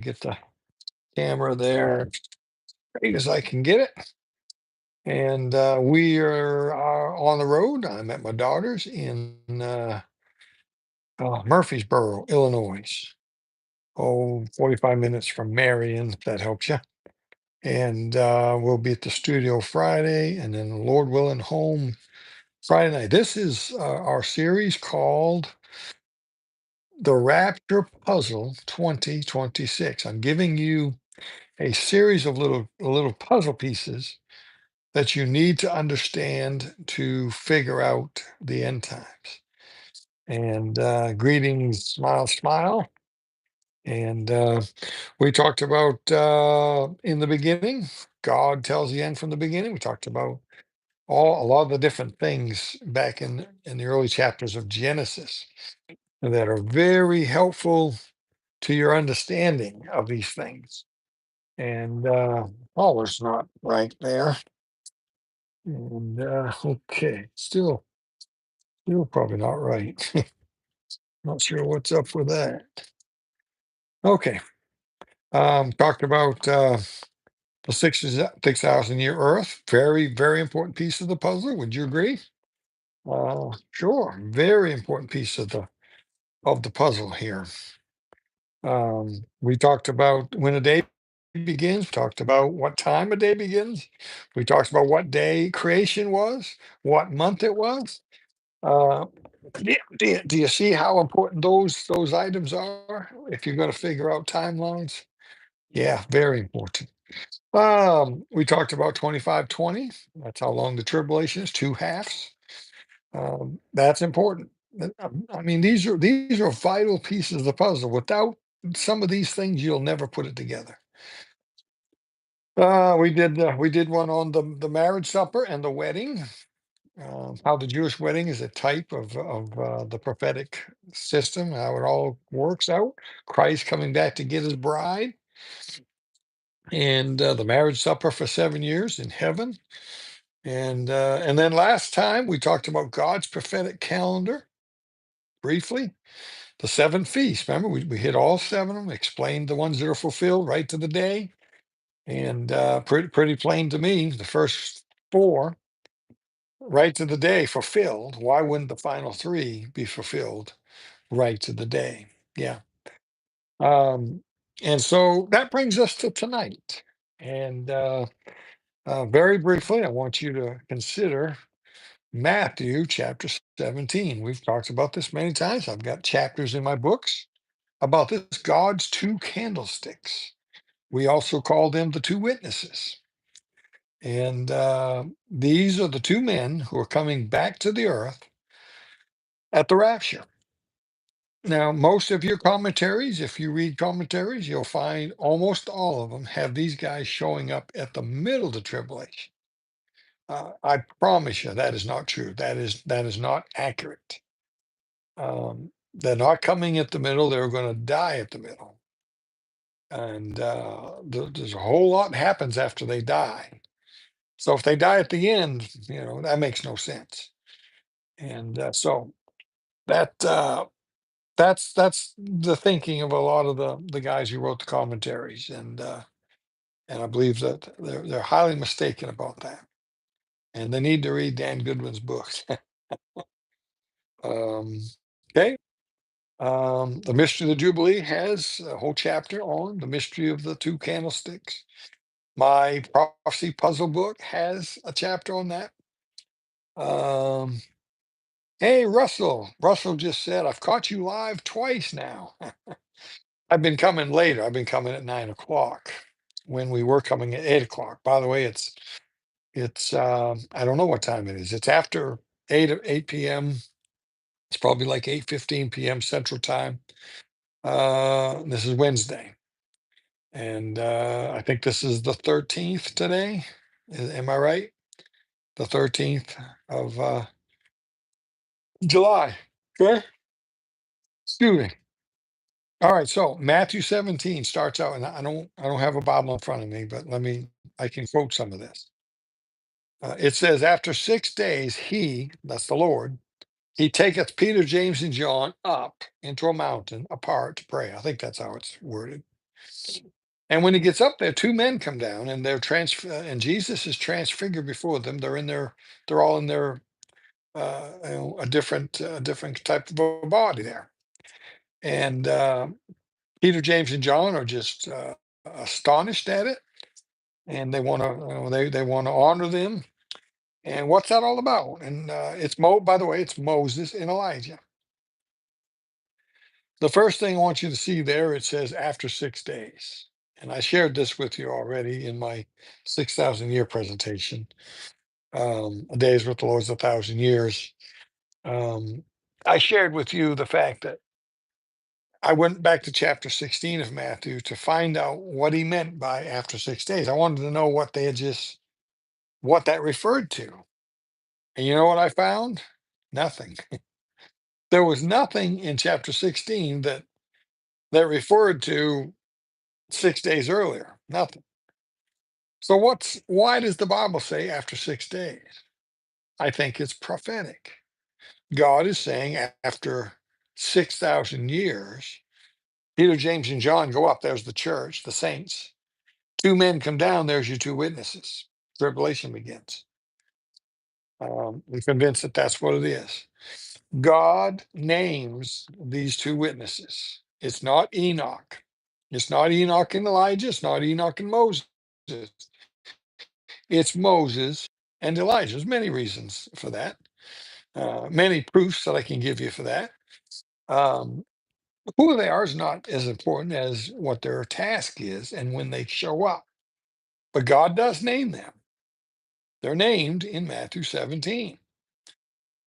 get the camera there as straight as I can get it. And we are on the road. I'm at my daughter's in Murfreesboro, Illinois. Oh, 45 minutes from Marion, if that helps you. And we'll be at the studio Friday, and then Lord willing, home Friday night. This is our series called The Rapture Puzzle 2026. I'm giving you a series of little puzzle pieces that you need to understand to figure out the end times. And greetings, smile, smile. And we talked about in the beginning, God tells the end from the beginning. We talked about a lot of the different things back in the early chapters of Genesis that are very helpful to your understanding of these things. And color's not right there. And okay, still probably not right. Not sure what's up with that. Okay. Talked about the 6,000 year Earth. Very, very important piece of the puzzle. Would you agree? Sure. Very important piece of the puzzle here. We talked about when a day begins. We talked about what time a day begins. We talked about what day creation was, what month it was. Uh, do you see how important those items are if you're going to figure out timelines? Yeah, very important. We talked about 2520. That's how long the tribulation is, two halves. That's important. I mean, these are vital pieces of the puzzle. Without some of these things, you'll never put it together. We did one on the marriage supper and the wedding. How the Jewish wedding is a type of the prophetic system, how it all works out. Christ coming back to get his bride, and the marriage supper for 7 years in heaven. And then last time we talked about God's prophetic calendar briefly, the seven feasts. Remember, we hit all seven of them, explained the ones that are fulfilled right to the day, and pretty plain to me. The first four right to the day fulfilled. Why wouldn't the final three be fulfilled right to the day? Yeah. Um, and so that brings us to tonight. And very briefly, I want you to consider Matthew chapter 17. We've talked about this many times. I've got chapters in my books about this God's two candlesticks. We also call them the two witnesses. And these are the two men who are coming back to the earth at the rapture. Now, most of your commentaries, if you read commentaries, you'll find almost all of them have these guys showing up at the middle of the tribulation. I promise you that is not true. That is not accurate. They're not coming at the middle. They're going to die at the middle, and there's a whole lot happens after they die. So if they die at the end, that makes no sense. And so that that's the thinking of a lot of the guys who wrote the commentaries, and I believe that they're highly mistaken about that, and they need to read Dan Goodwin's books. um, okay. The mystery of the Jubilee has a whole chapter on the mystery of the two candlesticks. My prophecy puzzle book has a chapter on that. Um, hey, Russell. Russell just said, I've caught you live twice now. I've been coming later. I've been coming at 9 o'clock when we were coming at 8 o'clock. By the way, it's I don't know what time it is. It's after 8 p.m. It's probably like 8:15 p.m. Central Time. This is Wednesday. And I think this is the 13th today. Am I right? The 13th of July. Okay. Excuse me. All right. So Matthew 17 starts out, and I don't have a Bible in front of me, but I can quote some of this. It says, after 6 days, that's the Lord, he taketh Peter, James, and John up into a mountain apart to pray. I think that's how it's worded. And when he gets up there, two men come down, and and Jesus is transfigured before them. They're all in their a different type of a body there. And Peter, James, and John are just astonished at it, and they want to honor them. And what's that all about? And by the way, it's Moses and Elijah. The first thing I want you to see there, it says after 6 days. And I shared this with you already in my 6,000 year presentation. A day is with the Lord's 1,000 years. Um, I shared with you the fact that I went back to chapter 16 of Matthew to find out what he meant by after 6 days. I wanted to know what that referred to. And you know what I found? Nothing. There was nothing in chapter 16 that referred to 6 days earlier. Nothing. So why does the Bible say after 6 days? I think it's prophetic. God is saying after 6,000 years, Peter, James, and John go up. There's the church, the saints. Two men come down. There's your two witnesses. Tribulation begins. We're convinced that that's what it is. God names these two witnesses. It's not Enoch. It's not Enoch and Elijah. It's not Enoch and Moses. It's Moses and Elijah. There's many reasons for that. Many proofs that I can give you for that. Um, who they are is not as important as what their task is and when they show up. But God does name them. They're named in Matthew 17.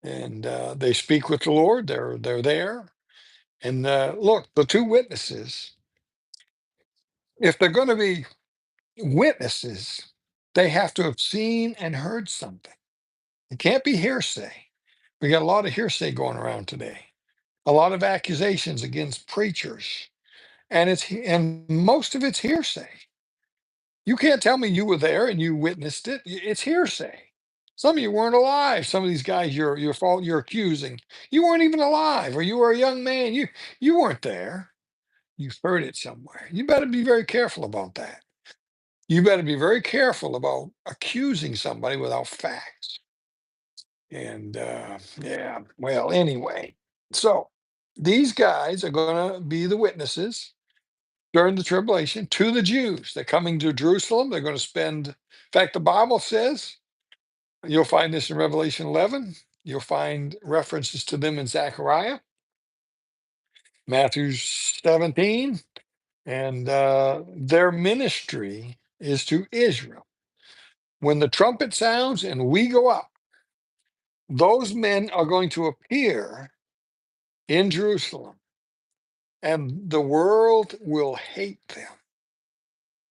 And they speak with the Lord. They're there. And look, the two witnesses, if they're going to be witnesses, they have to have seen and heard something. It can't be hearsay. We got a lot of hearsay going around today. A lot of accusations against preachers, and most of it's hearsay. You can't tell me you were there and you witnessed it. It's hearsay. Some of you weren't alive. Some of these guys you're accusing, you weren't even alive, or you were a young man. You weren't there. You've heard it somewhere. You better be very careful about that. You better be very careful about accusing somebody without facts. And yeah, well, anyway, so these guys are going to be the witnesses during the tribulation to the Jews. They're coming to Jerusalem. They're going to in fact, the Bible says, you'll find this in Revelation 11. You'll find references to them in Zechariah, Matthew 17, and their ministry is to Israel. When the trumpet sounds and we go up, those men are going to appear in Jerusalem, and the world will hate them.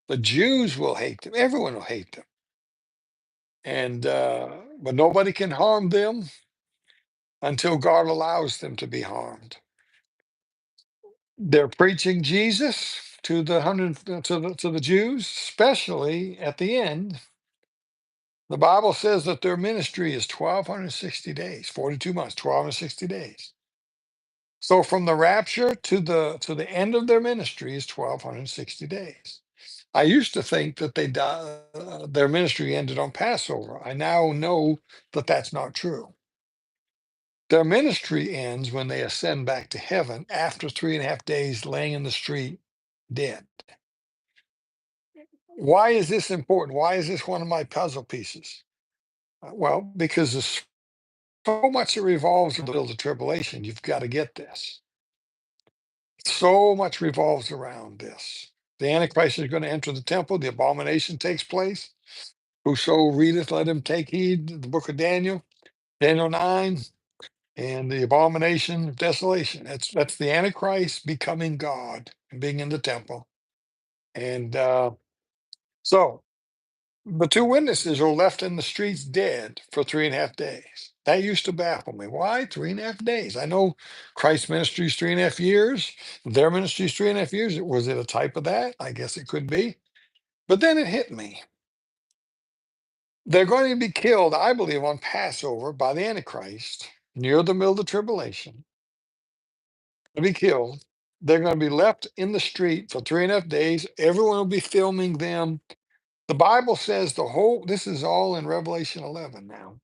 The Jews will hate them. Everyone will hate them. And but nobody can harm them until God allows them to be harmed. They're preaching Jesus to the Jews, especially at the end. The Bible says that their ministry is 1,260 days, 42 months, 1,260 days. So from the rapture to the end of their ministry is 1,260 days. I used to think that their ministry ended on Passover. I now know that that's not true. Their ministry ends when they ascend back to heaven after 3.5 days laying in the street dead. Why is this important? Why is this one of my puzzle pieces? Well, because there's so much that revolves around the tribulation. You've got to get this. So much revolves around this. The Antichrist is going to enter the temple. The abomination takes place. Whoso readeth, let him take heed. The book of Daniel, Daniel 9, and the abomination of desolation. That's the Antichrist becoming God and being in the temple. And so the two witnesses are left in the streets dead for 3.5 days. That used to baffle me. Why 3.5 days? I know Christ's ministry is 3.5 years. Their ministry is 3.5 years. Was it a type of that? I guess it could be. But then it hit me. They're going to be killed, I believe, on Passover by the Antichrist near the middle of the tribulation. They'll be killed. They're going to be left in the street for 3.5 days. Everyone will be filming them. The Bible says this is all in Revelation 11 now.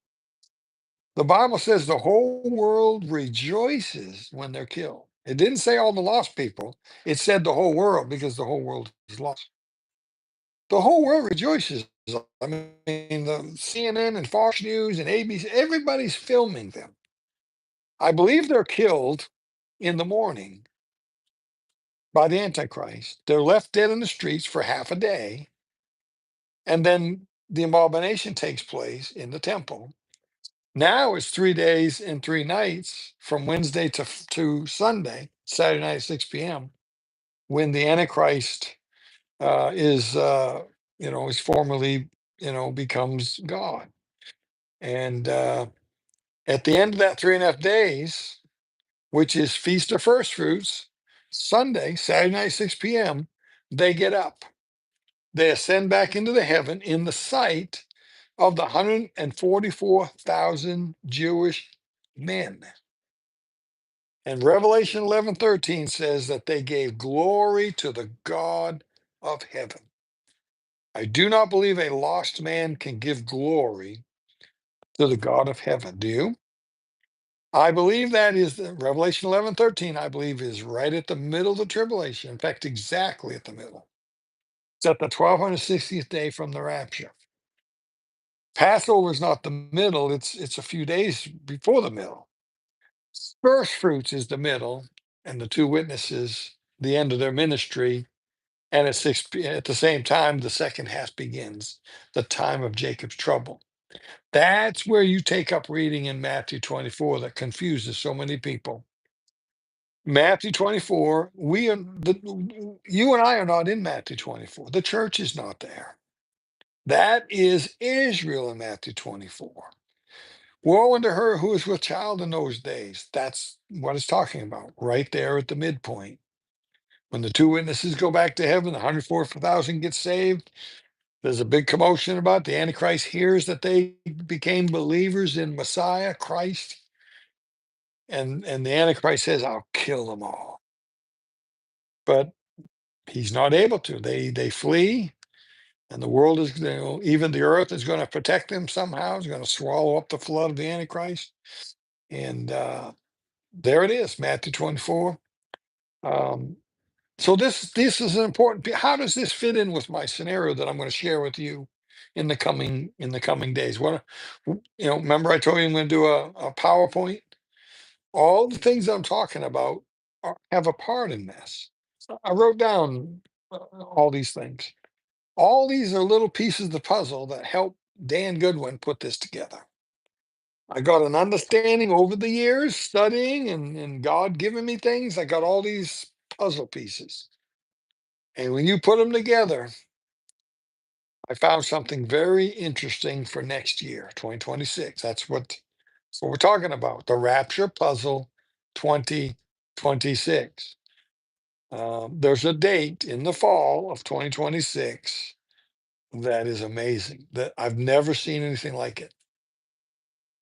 The Bible says the whole world rejoices when they're killed. It didn't say all the lost people. It said the whole world because the whole world is lost. The whole world rejoices. I mean, the CNN and Fox News and ABC, everybody's filming them. I believe they're killed in the morning by the Antichrist. They're left dead in the streets for half a day. And then the abomination takes place in the temple. Now it's 3 days and 3 nights from Wednesday to Sunday, Saturday night, 6 p.m., when the Antichrist is formally, becomes God. And at the end of that 3.5 days, which is Feast of First Fruits, Sunday, Saturday night, 6 p.m., they get up. They ascend back into the heaven in the sight of the 144,000 Jewish men. And Revelation 11:13 says that they gave glory to the God of heaven. I do not believe a lost man can give glory to the God of heaven. Do you? I believe that is Revelation 11:13, I believe, is right at the middle of the tribulation. In fact, exactly at the middle. It's at the 1260th day from the rapture. Passover is not the middle, it's a few days before the middle. First fruits is the middle, and the two witnesses, the end of their ministry, and at the same time, the second half begins, the time of Jacob's trouble. That's where you take up reading in Matthew 24 that confuses so many people. Matthew 24, you and I are not in Matthew 24. The church is not there. That is Israel in Matthew 24. Woe unto her who is with child in those days. That's what it's talking about, right there at the midpoint. When the two witnesses go back to heaven, the 144,000 get saved. There's a big commotion about it. The Antichrist hears that they became believers in Messiah, Christ. And the Antichrist says, I'll kill them all. But he's not able to. They flee, and the world is, even the earth is going to protect them somehow. It's going to swallow up the flood of the Antichrist. And there it is, Matthew 24. Um, so this is an important. How does this fit in with my scenario that I'm going to share with you in the coming days? Remember I told you I'm going to do a PowerPoint. All the things I'm talking about have a part in this. I wrote down all these things. All these are little pieces of the puzzle that help Dan Goodwin put this together. I got an understanding over the years, studying and God giving me things. I got all these puzzle pieces. And when you put them together, I found something very interesting for next year, 2026. That's what we're talking about. The Rapture Puzzle 2026. There's a date in the fall of 2026 that is amazing, that I've never seen anything like it.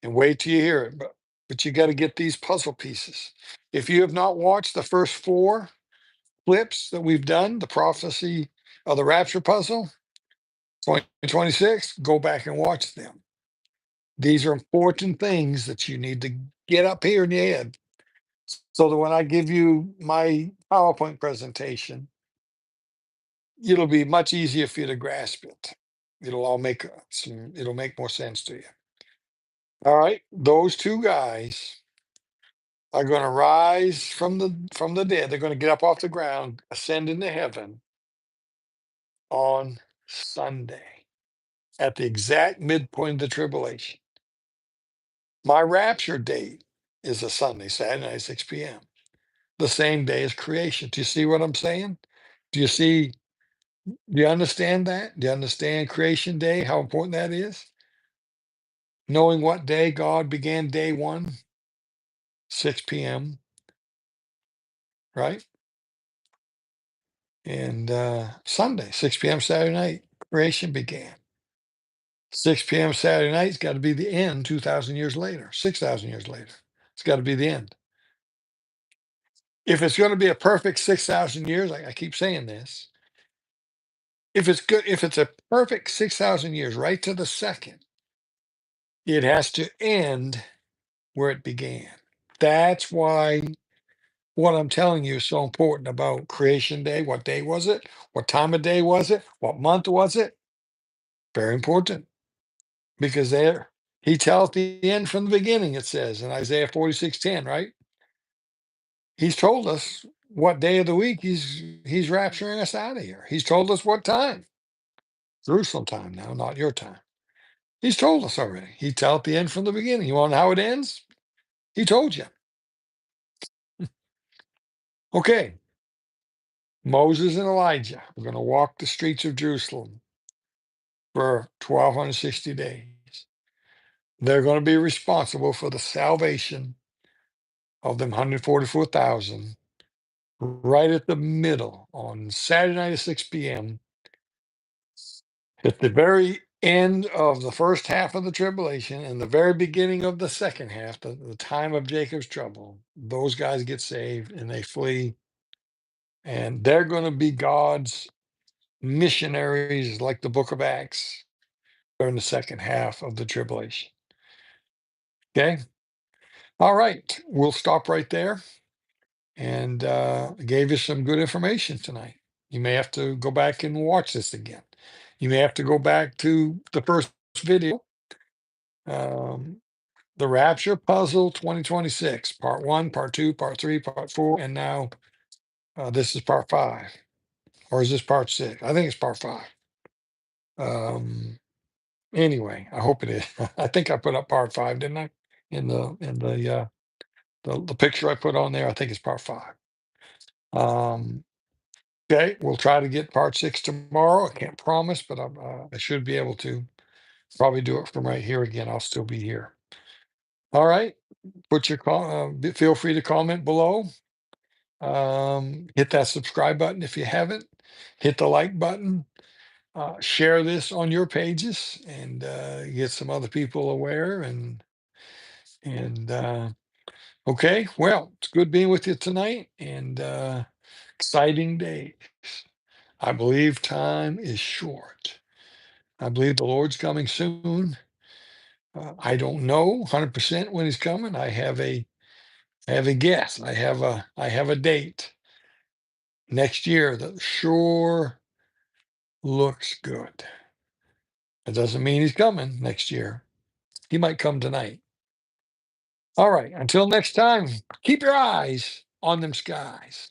And wait till you hear it. But you got to get these puzzle pieces. If you have not watched the first four clips that we've done, the prophecy of the rapture puzzle 2026, go back and watch them. These are important things that you need to get up here in your head so that when I give you my PowerPoint presentation, it'll be much easier for you to grasp it. It'll make more sense to you. All right, those two guys are going to rise from the dead. They're going to get up off the ground, ascend into heaven on Sunday at the exact midpoint of the tribulation. My rapture date is a Sunday, Saturday night, 6 p.m. The same day as creation. Do you see what I'm saying? Do you see? Do you understand that? Do you understand creation day? How important that is? Knowing what day God began day one, 6 p.m. Right? And Sunday, 6 p.m. Saturday night, creation began. 6 p.m. Saturday night's got to be the end 2,000 years later, 6,000 years later. It's got to be the end. If it's going to be a perfect 6,000 years, I keep saying this. If it's good, if it's a perfect 6,000 years, right to the second, it has to end where it began. That's why what I'm telling you is so important about creation day. What day was it? What time of day was it? What month was it? Very important, because there he tells the end from the beginning, it says in Isaiah 46:10, right? He's told us what day of the week he's rapturing us out of here. He's told us what time. Jerusalem time now, not your time. He's told us already. He tells the end from the beginning. You want to know how it ends? He told you. Okay, Moses and Elijah are going to walk the streets of Jerusalem for 1,260 days. They're going to be responsible for the salvation of them 144,000 right at the middle on Saturday night at 6 p.m. At the very end of the first half of the tribulation and the very beginning of the second half, the time of Jacob's trouble, those guys get saved and they flee. And they're going to be God's missionaries, like the book of Acts, during the second half of the tribulation. Okay. All right. We'll stop right there. And gave you some good information tonight. You may have to go back and watch this again. You may have to go back to the first video, um, the Rapture Puzzle 2026, part one, part two, part three, part four, and now this is part five. Or is this part six? I think it's part five. Anyway, I hope it is. I think I put up part five, didn't I? In the picture I put on there, I think it's part five. Um, okay, we'll try to get part six tomorrow. I can't promise, but I should be able to probably do it from right here again. I'll still be here. All right, put your feel free to comment below. Hit that subscribe button if you haven't. Hit the like button. Share this on your pages and get some other people aware. And okay, well, it's good being with you tonight, and exciting days. I believe time is short. I believe the Lord's coming soon. I don't know 100% when he's coming. I have a guess. I have a date next year that sure looks good. It doesn't mean he's coming next year. He might come tonight. All right. Until next time, keep your eyes on them skies.